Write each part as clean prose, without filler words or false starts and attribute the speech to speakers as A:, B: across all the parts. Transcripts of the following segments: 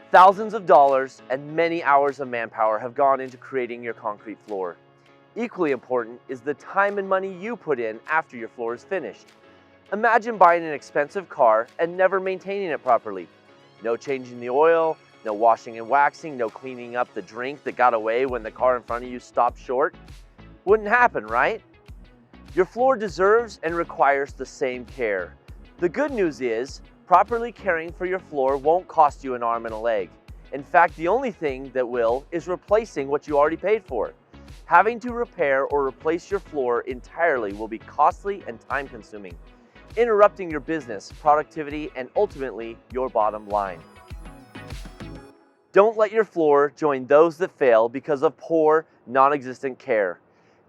A: Thousands of dollars and many hours of manpower have gone into creating your concrete floor. Equally important is the time and money you put in after your floor is finished. Imagine buying an expensive car and never maintaining it properly. No changing the oil, no washing and waxing, no cleaning up the drink that got away when the car in front of you stopped short. Wouldn't happen, right? Your floor deserves and requires the same care. The good news is, properly caring for your floor won't cost you an arm and a leg. In fact, the only thing that will is replacing what you already paid for. Having to repair or replace your floor entirely will be costly and time-consuming, interrupting your business, productivity, and ultimately your bottom line. Don't let your floor join those that fail because of poor, non-existent care.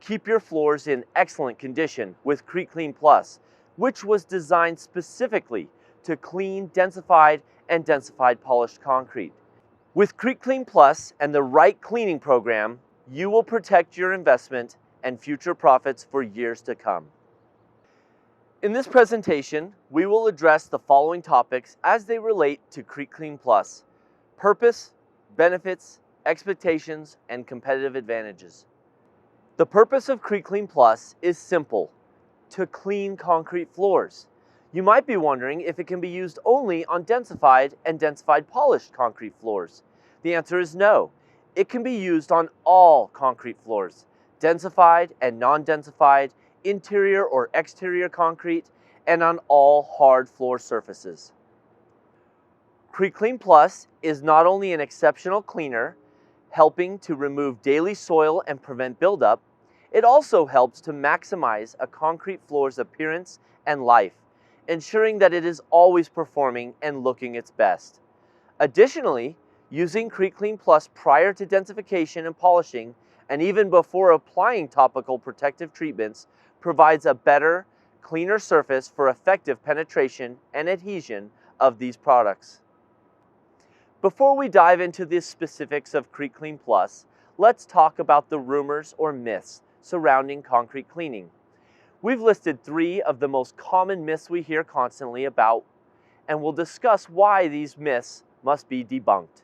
A: Keep your floors in excellent condition with Crete-Clean Plus, which was designed specifically to clean, densified, and densified polished concrete. With Crete-Clean Plus and the right cleaning program, you will protect your investment and future profits for years to come. In this presentation, we will address the following topics as they relate to Crete-Clean Plus: purpose, benefits, expectations, and competitive advantages. The purpose of Crete-Clean Plus is simple: to clean concrete floors. You might be wondering if it can be used only on densified and densified polished concrete floors. The answer is no. It can be used on all concrete floors, densified and non-densified, interior or exterior concrete, and on all hard floor surfaces. Crete-Clean Plus is not only an exceptional cleaner, helping to remove daily soil and prevent buildup, it also helps to maximize a concrete floor's appearance and life, ensuring that it is always performing and looking its best. Additionally, using Crete-Clean Plus prior to densification and polishing, and even before applying topical protective treatments, provides a better, cleaner surface for effective penetration and adhesion of these products. Before we dive into the specifics of Crete-Clean Plus, let's talk about the rumors or myths surrounding concrete cleaning. We've listed 3 of the most common myths we hear constantly about, and we'll discuss why these myths must be debunked.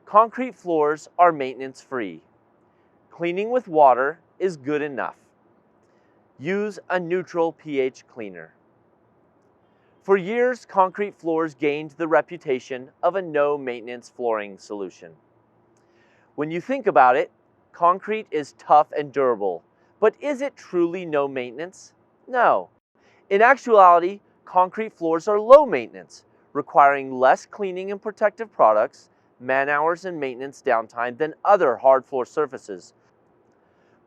A: Concrete floors are maintenance-free. Cleaning with water is good enough. Use a neutral pH cleaner. For years, concrete floors gained the reputation of a no-maintenance flooring solution. When you think about it, concrete is tough and durable, but is it truly no maintenance? No. In actuality, concrete floors are low maintenance, requiring less cleaning and protective products, man-hours and maintenance downtime than other hard floor surfaces,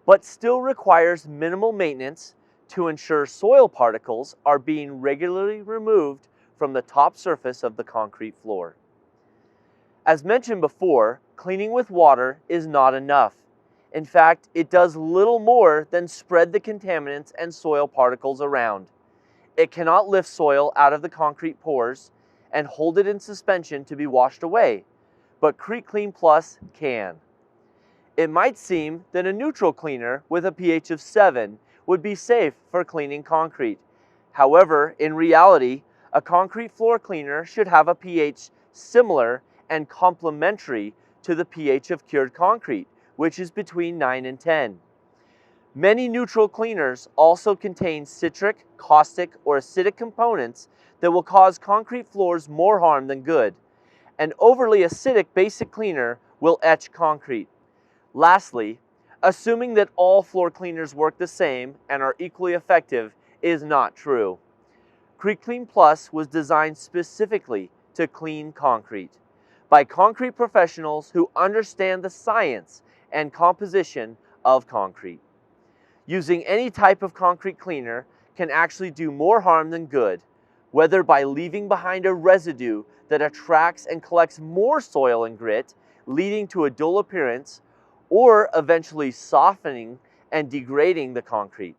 A: but still requires minimal maintenance to ensure soil particles are being regularly removed from the top surface of the concrete floor. As mentioned before, cleaning with water is not enough. In fact, it does little more than spread the contaminants and soil particles around. It cannot lift soil out of the concrete pores and hold it in suspension to be washed away, but Crete-Clean Plus can. It might seem that a neutral cleaner with a pH of 7 would be safe for cleaning concrete. However, in reality, a concrete floor cleaner should have a pH similar and complementary to the pH of cured concrete, which is between 9 and 10. Many neutral cleaners also contain citric, caustic, or acidic components that will cause concrete floors more harm than good. An overly acidic basic cleaner will etch concrete. Lastly, assuming that all floor cleaners work the same and are equally effective is not true. Crete-Clean Plus was designed specifically to clean concrete by concrete professionals who understand the science and composition of concrete. Using any type of concrete cleaner can actually do more harm than good, whether by leaving behind a residue that attracts and collects more soil and grit, leading to a dull appearance, or eventually softening and degrading the concrete.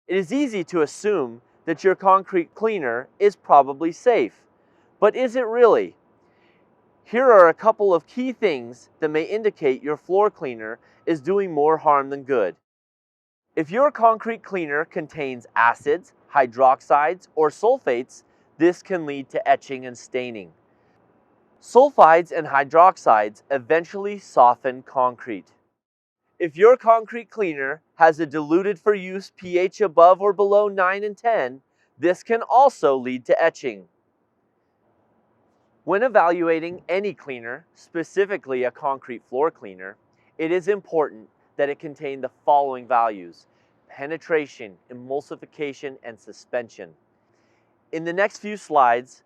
A: It is easy to assume that your concrete cleaner is probably safe, but is it really? Here are a couple of key things that may indicate your floor cleaner is doing more harm than good. If your concrete cleaner contains acids, hydroxides, or sulfates, this can lead to etching and staining. Sulfides and hydroxides eventually soften concrete. If your concrete cleaner has a diluted for use pH above or below 9 and 10, this can also lead to etching. When evaluating any cleaner, specifically a concrete floor cleaner, it is important that it contain the following values: penetration, emulsification, and suspension. In the next few slides,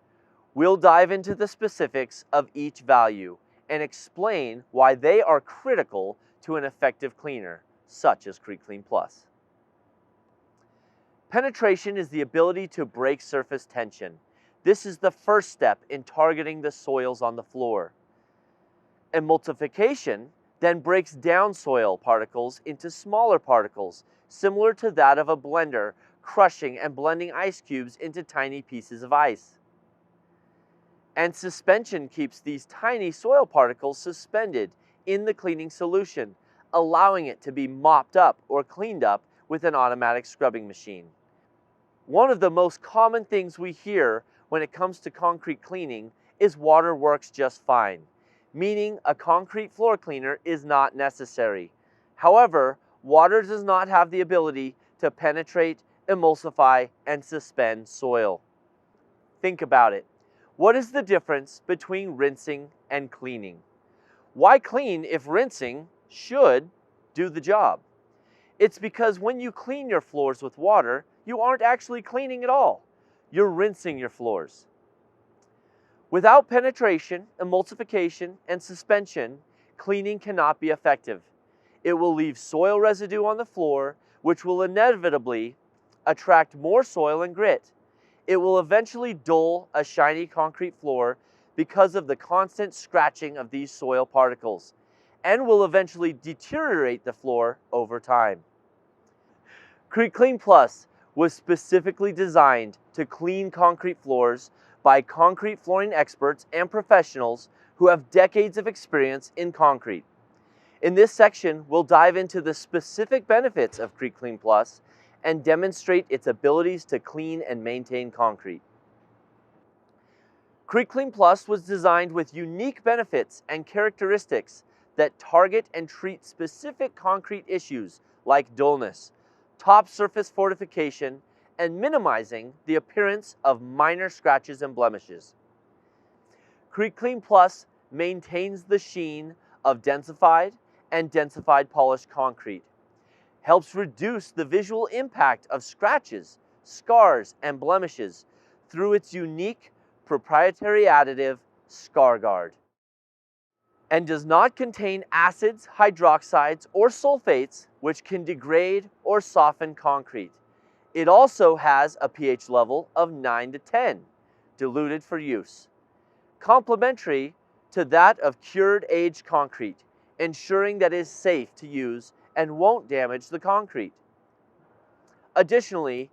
A: we'll dive into the specifics of each value and explain why they are critical to an effective cleaner, such as CreekClean Plus. Penetration is the ability to break surface tension. This is the first step in targeting the soils on the floor. Emulsification then breaks down soil particles into smaller particles, similar to that of a blender crushing and blending ice cubes into tiny pieces of ice. And suspension keeps these tiny soil particles suspended in the cleaning solution, allowing it to be mopped up or cleaned up with an automatic scrubbing machine. One of the most common things we hear when it comes to concrete cleaning is water works just fine, meaning a concrete floor cleaner is not necessary. However, water does not have the ability to penetrate, emulsify, and suspend soil. Think about it. What is the difference between rinsing and cleaning? Why clean if rinsing should do the job? It's because when you clean your floors with water, you aren't actually cleaning at all. You're rinsing your floors. Without penetration, emulsification, and suspension, cleaning cannot be effective. It will leave soil residue on the floor, which will inevitably attract more soil and grit. It will eventually dull a shiny concrete floor because of the constant scratching of these soil particles, and will eventually deteriorate the floor over time. CreekClean Plus was specifically designed to clean concrete floors by concrete flooring experts and professionals who have decades of experience in concrete. In this section, we'll dive into the specific benefits of CreekClean Plus and demonstrate its abilities to clean and maintain concrete. CreekClean Plus was designed with unique benefits and characteristics that target and treat specific concrete issues like dullness, top surface fortification, and minimizing the appearance of minor scratches and blemishes. CreekClean Plus maintains the sheen of densified and densified polished concrete, helps reduce the visual impact of scratches, scars, and blemishes through its unique proprietary additive, ScarGuard, and does not contain acids, hydroxides, or sulfates which can degrade or soften concrete. It also has a pH level of 9 to 10, diluted for use, complementary to that of cured aged concrete, ensuring that it is safe to use and won't damage the concrete. Additionally,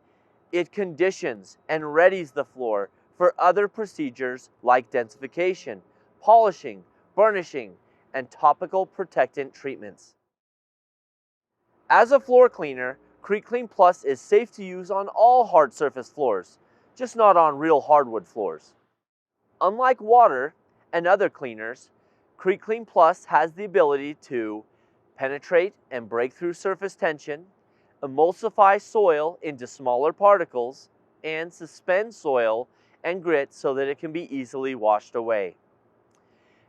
A: it conditions and readies the floor for other procedures like densification, polishing, burnishing, and topical protectant treatments. As a floor cleaner, CreekClean Plus is safe to use on all hard surface floors, just not on real hardwood floors. Unlike water and other cleaners, CreekClean Plus has the ability to penetrate and break through surface tension, emulsify soil into smaller particles, and suspend soil and grit so that it can be easily washed away.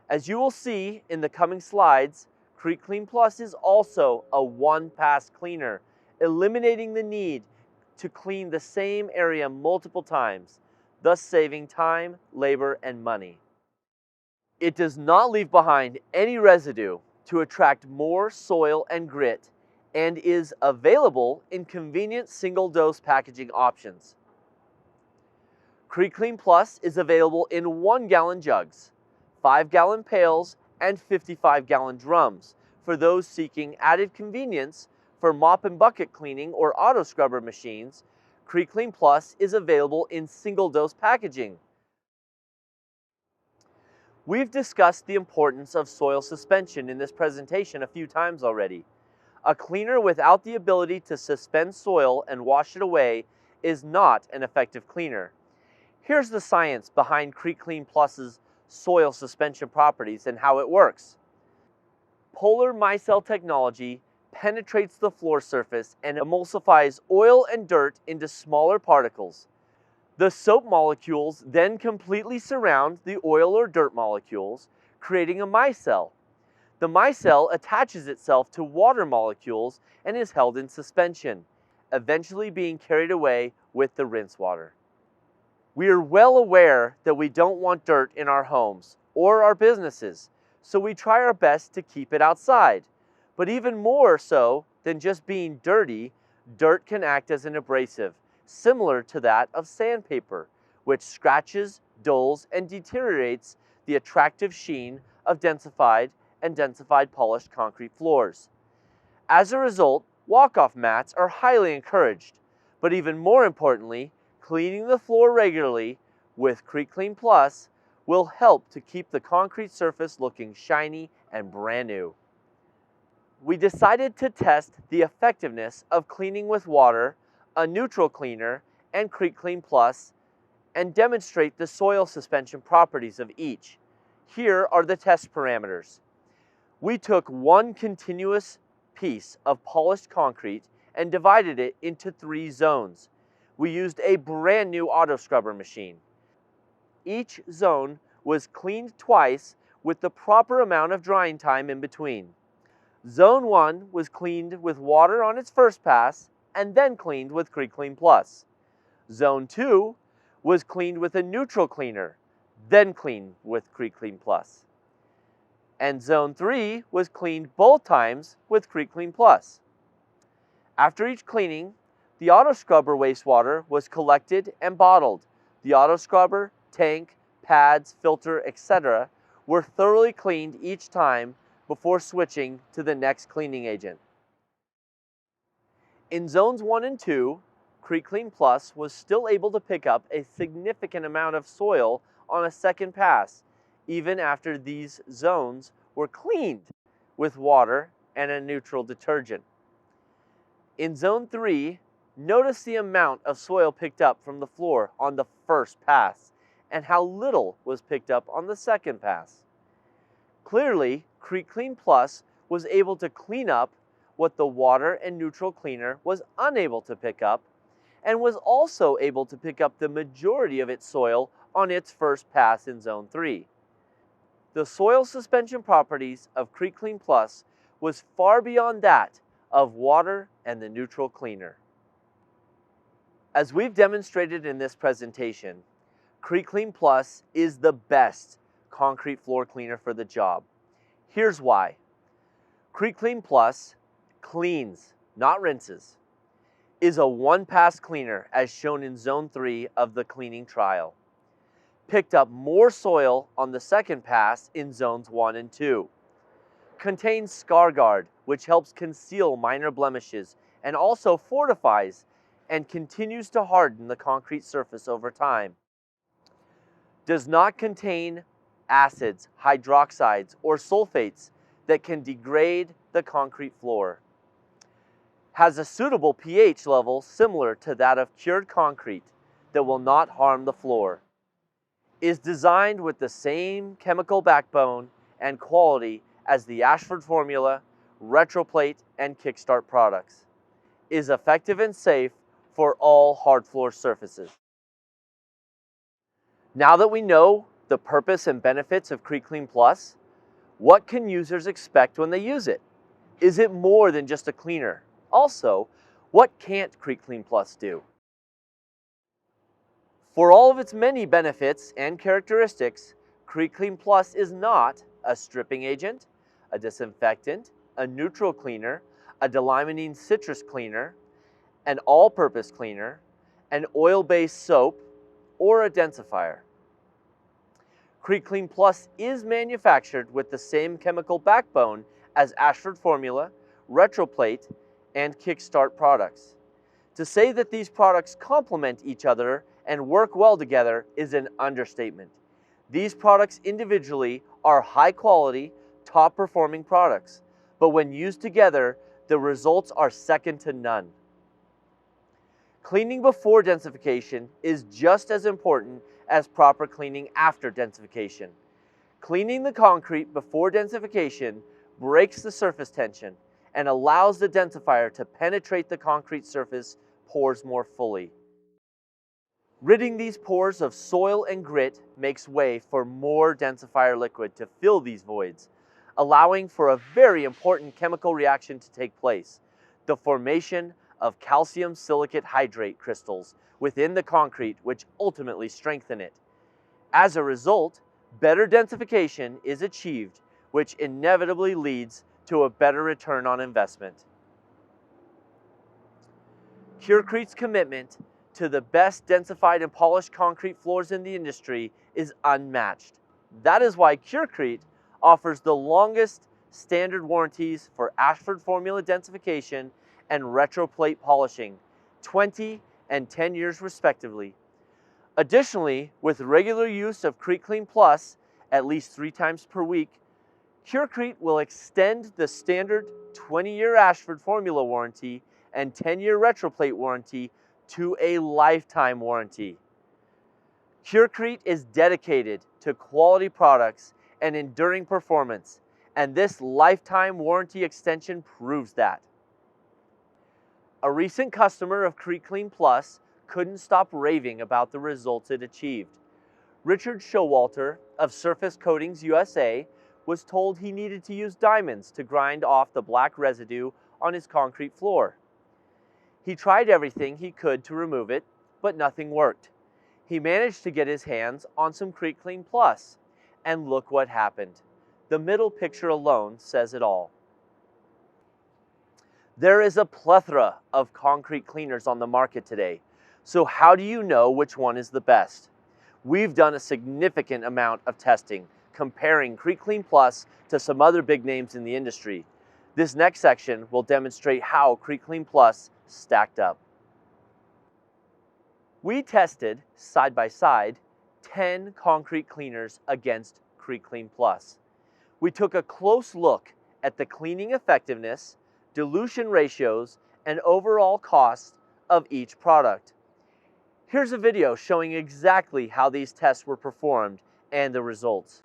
A: As you will see in the coming slides, CreekClean Plus is also a one-pass cleaner, eliminating the need to clean the same area multiple times, thus saving time, labor, and money. It does not leave behind any residue to attract more soil and grit, and is available in convenient single-dose packaging options. CreekClean Plus is available in 1-gallon jugs, 5-gallon pails, and 55-gallon drums for those seeking added convenience for mop and bucket cleaning or auto scrubber machines. CreekClean Plus is available in single-dose packaging. We've discussed the importance of soil suspension in this presentation a few times already. A cleaner without the ability to suspend soil and wash it away is not an effective cleaner. Here's the science behind CreekClean Plus's soil suspension properties and how it works. Polar micelle technology penetrates the floor surface and emulsifies oil and dirt into smaller particles. The soap molecules then completely surround the oil or dirt molecules, creating a micelle. The micelle attaches itself to water molecules and is held in suspension, eventually being carried away with the rinse water. We are well aware that we don't want dirt in our homes or our businesses, so we try our best to keep it outside. But even more so than just being dirty, dirt can act as an abrasive, similar to that of sandpaper, which scratches, dulls, and deteriorates the attractive sheen of densified and densified polished concrete floors. As a result, walk-off mats are highly encouraged, but even more importantly, cleaning the floor regularly with CreekClean Plus will help to keep the concrete surface looking shiny and brand new. We decided to test the effectiveness of cleaning with water, a neutral cleaner, and CreekClean Plus, and demonstrate the soil suspension properties of each. Here are the test parameters. We took one continuous piece of polished concrete and divided it into 3 zones. We used a brand new auto scrubber machine. Each zone was cleaned twice with the proper amount of drying time in between. Zone 1 was cleaned with water on its first pass and then cleaned with CreekClean Plus. Zone 2 was cleaned with a neutral cleaner, then cleaned with CreekClean Plus. And Zone 3 was cleaned both times with CreekClean Plus. After each cleaning, the auto scrubber wastewater was collected and bottled. The auto scrubber, tank, pads, filter, etc. were thoroughly cleaned each time before switching to the next cleaning agent. In Zones 1 and 2, CreekClean Plus was still able to pick up a significant amount of soil on a second pass, even after these zones were cleaned with water and a neutral detergent. In Zone 3, notice the amount of soil picked up from the floor on the first pass and how little was picked up on the second pass. Clearly, CreekClean Plus was able to clean up what the water and neutral cleaner was unable to pick up, and was also able to pick up the majority of its soil on its first pass in Zone 3. The soil suspension properties of CreekClean Plus was far beyond that of water and the neutral cleaner. As we've demonstrated in this presentation, CreekClean Plus is the best concrete floor cleaner for the job. Here's why. CreekClean Plus cleans, not rinses, is a one-pass cleaner as shown in Zone 3 of the cleaning trial. Picked up more soil on the second pass in Zones 1 and 2. Contains ScarGuard, which helps conceal minor blemishes and also fortifies and continues to harden the concrete surface over time. Does not contain acids, hydroxides, or sulfates that can degrade the concrete floor. Has a suitable pH level similar to that of cured concrete that will not harm the floor. Is designed with the same chemical backbone and quality as the Ashford Formula, Retroplate, and Kickstart products. Is effective and safe for all hard floor surfaces. Now that we know the purpose and benefits of CreekClean Plus, what can users expect when they use it? Is it more than just a cleaner? Also, what can't CreekClean Plus do? For all of its many benefits and characteristics, CreekClean Plus is not a stripping agent, a disinfectant, a neutral cleaner, a delimonene citrus cleaner, an all-purpose cleaner, an oil-based soap, or a densifier. CreekClean Plus is manufactured with the same chemical backbone as Ashford Formula, Retroplate, and Kickstart products. To say that these products complement each other and work well together is an understatement. These products individually are high quality, top performing products, but when used together, the results are second to none. Cleaning before densification is just as important as proper cleaning after densification. Cleaning the concrete before densification breaks the surface tension and allows the densifier to penetrate the concrete surface pores more fully. Ridding these pores of soil and grit makes way for more densifier liquid to fill these voids, allowing for a very important chemical reaction to take place, the formation of calcium silicate hydrate crystals within the concrete, which ultimately strengthen it. As a result, better densification is achieved, which inevitably leads to a better return on investment. Curecrete's commitment to the best densified and polished concrete floors in the industry is unmatched. That is why Curecrete offers the longest standard warranties for Ashford formula densification and retroplate polishing, 20 and 10 years respectively. Additionally, with regular use of CreteClean Plus at least 3 times per week, Curecrete will extend the standard 20-year Ashford formula warranty and 10-year retroplate warranty to a lifetime warranty. Curecrete is dedicated to quality products and enduring performance, and this lifetime warranty extension proves that. A recent customer of CreteClean Plus couldn't stop raving about the results it achieved. Richard Showalter of Surface Coatings USA was told he needed to use diamonds to grind off the black residue on his concrete floor. He tried everything he could to remove it, but nothing worked. He managed to get his hands on some CreteClean Plus, and look what happened. The middle picture alone says it all. There is a plethora of concrete cleaners on the market today, so how do you know which one is the best? We've done a significant amount of testing, comparing CreteClean Plus to some other big names in the industry. This next section will demonstrate how CreteClean Plus stacked up. We tested, side by side, 10 concrete cleaners against CreteClean Plus. We took a close look at the cleaning effectiveness, dilution ratios, and overall cost of each product. Here's a video showing exactly how these tests were performed and the results.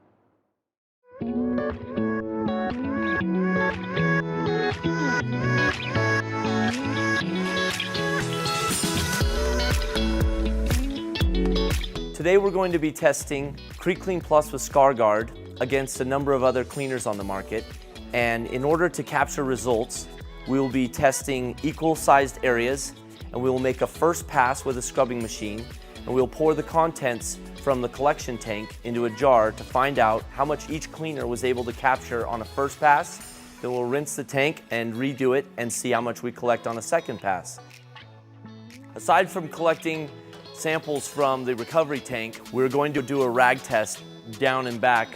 A: Today we're going to be testing CreteClean Plus with ScarGuard against a number of other cleaners on the market, and in order to capture results, we will be testing equal-sized areas, and we will make a first pass with a scrubbing machine, and we'll pour the contents from the collection tank into a jar to find out how much each cleaner was able to capture on a first pass. Then we'll rinse the tank and redo it and see how much we collect on a second pass. Aside from collecting samples from the recovery tank, we're going to do a rag test down and back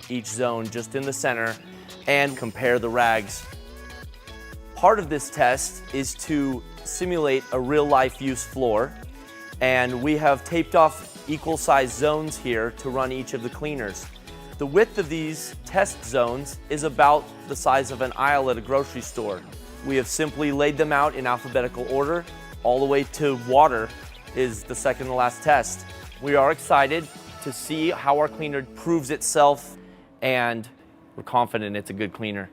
A: each zone, just in the center, and compare the rags. Part of this test is to simulate a real-life use floor, and we have taped off equal-sized zones here to run each of the cleaners. The width of these test zones is about the size of an aisle at a grocery store. We have simply laid them out in alphabetical order, all the way to water is the second to last test. We are excited to see how our cleaner proves itself, and we're confident it's a good cleaner.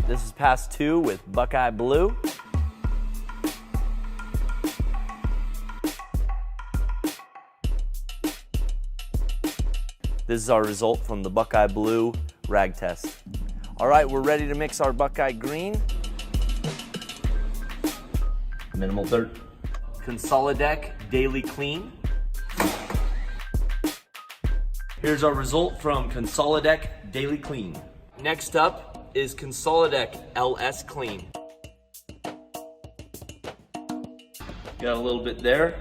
A: This is pass 2 with Buckeye Blue. This is our result from the Buckeye Blue rag test. All right, we're ready to mix our Buckeye Green. Minimal dirt. Consolidec Daily Clean. Here's our result from Consolidec Daily Clean. Next up is Consolidec LS Clean. Got a little bit there.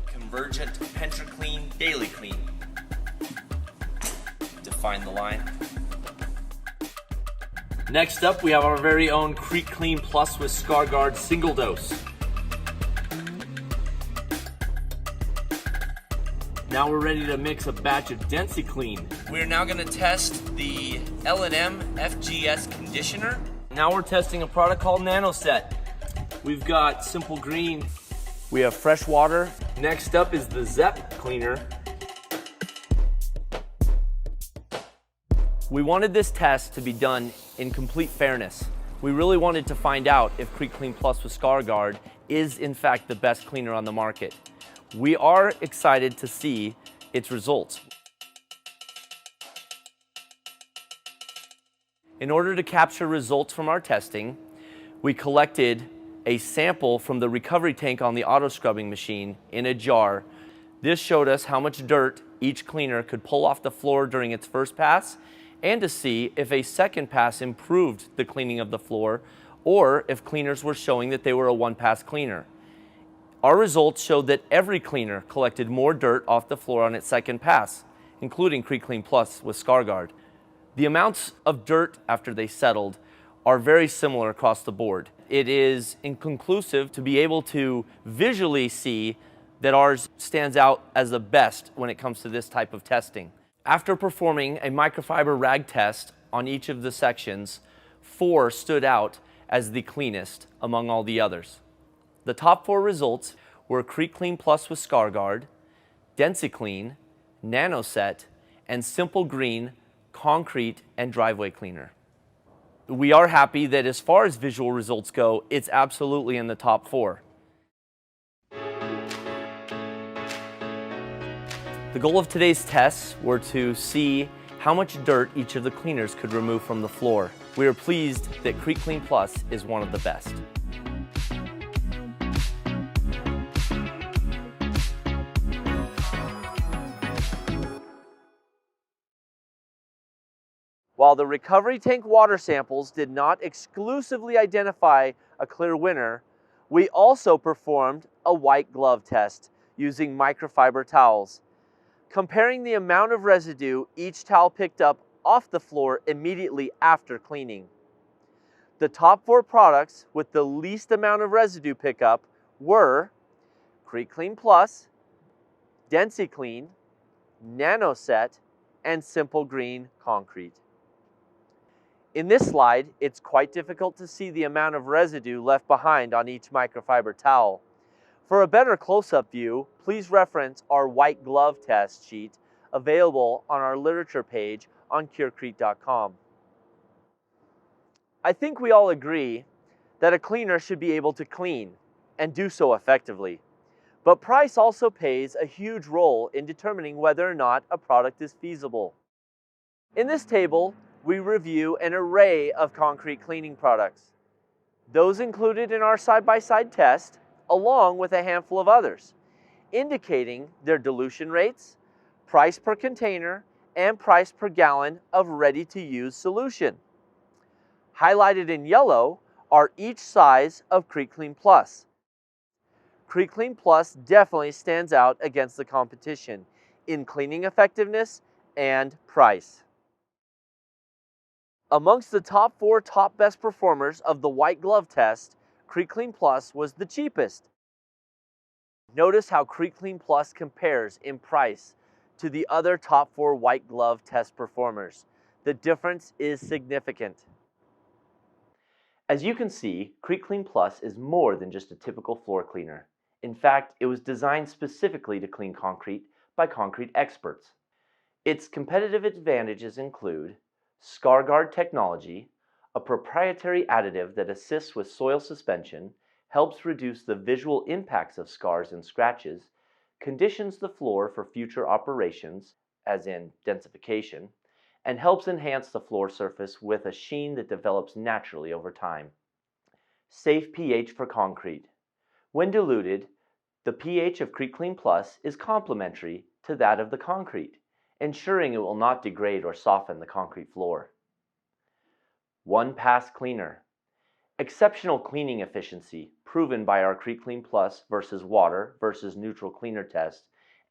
A: Convergent PentraClean Daily Clean. Define the line. Next up, we have our very own CreteClean Plus with ScarGuard single dose. Now we're ready to mix a batch of DensiClean. We're now going to test the L&M FGS conditioner. Now we're testing a product called NanoSet. We've got Simple Green. We have fresh water. Next up is the Zep cleaner. We wanted this test to be done in complete fairness. We really wanted to find out if Creek Clean Plus with ScarGuard is in fact the best cleaner on the market. We are excited to see its results. In order to capture results from our testing, we collected a sample from the recovery tank on the auto scrubbing machine in a jar. This showed us how much dirt each cleaner could pull off the floor during its first pass, and to see if a second pass improved the cleaning of the floor, or if cleaners were showing that they were a one-pass cleaner. Our results showed that every cleaner collected more dirt off the floor on its second pass, including Creek Clean Plus with ScarGuard. The amounts of dirt after they settled are very similar across the board. It is inconclusive to be able to visually see that ours stands out as the best when it comes to this type of testing. After performing a microfiber rag test on each of the sections, 4 stood out as the cleanest among all the others. The top 4 results were Creek Clean Plus with ScarGuard, DensiClean, NanoSet, and Simple Green Concrete and Driveway Cleaner. We are happy that as far as visual results go, it's absolutely in the top 4. The goal of today's tests were to see how much dirt each of the cleaners could remove from the floor. We are pleased that Creek Clean Plus is one of the best. While the recovery tank water samples did not exclusively identify a clear winner, we also performed a white glove test using microfiber towels, comparing the amount of residue each towel picked up off the floor immediately after cleaning. The top 4 products with the least amount of residue pickup were Creek Clean Plus, DensiClean, NanoSet, and Simple Green Concrete. In this slide, it's quite difficult to see the amount of residue left behind on each microfiber towel. For a better close-up view, please reference our white glove test sheet available on our literature page on Curecrete.com. I think we all agree that a cleaner should be able to clean and do so effectively. But price also plays a huge role in determining whether or not a product is feasible. In this table, we review an array of concrete cleaning products. Those included in our side-by-side test, along with a handful of others, indicating their dilution rates, price per container, and price per gallon of ready-to-use solution. Highlighted in yellow are each size of Creek Clean Plus. Creek Clean Plus definitely stands out against the competition in cleaning effectiveness and price. Amongst the top 4 best performers of the white glove test, Creek Clean Plus was the cheapest. Notice how Creek Clean Plus compares in price to the other top 4 white glove test performers. The difference is significant. As you can see, Creek Clean Plus is more than just a typical floor cleaner. In fact, it was designed specifically to clean concrete by concrete experts. Its competitive advantages include ScarGuard technology, a proprietary additive that assists with soil suspension, helps reduce the visual impacts of scars and scratches, conditions the floor for future operations, as in densification, and helps enhance the floor surface with a sheen that develops naturally over time. Safe pH for concrete. When diluted, the pH of Creek Clean Plus is complementary to that of the concrete, ensuring it will not degrade or soften the concrete floor. One-pass cleaner. Exceptional cleaning efficiency proven by our Creek Clean Plus versus water versus neutral cleaner test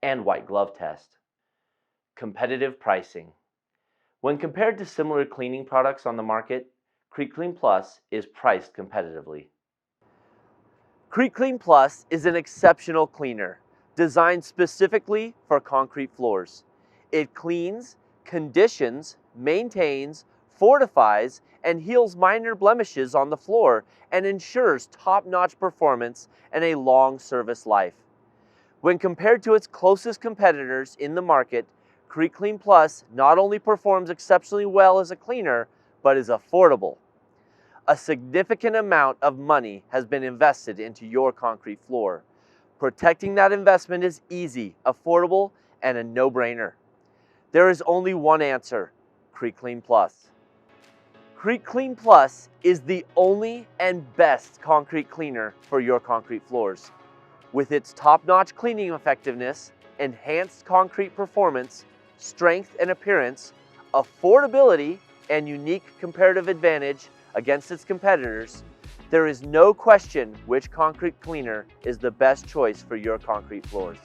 A: and white glove test. Competitive pricing. When compared to similar cleaning products on the market, Creek Clean Plus is priced competitively. Creek Clean Plus is an exceptional cleaner, Designed specifically for concrete floors, it cleans, conditions, maintains, fortifies, and heals minor blemishes on the floor and ensures top-notch performance and a long service life. When compared to its closest competitors in the market, CreekClean Plus not only performs exceptionally well as a cleaner, but is affordable. A significant amount of money has been invested into your concrete floor. Protecting that investment is easy, affordable, and a no-brainer. There is only one answer: CreekClean Plus. CreekClean Plus is the only and best concrete cleaner for your concrete floors. With its top-notch cleaning effectiveness, enhanced concrete performance, strength and appearance, affordability, and unique comparative advantage against its competitors, there is no question which concrete cleaner is the best choice for your concrete floors.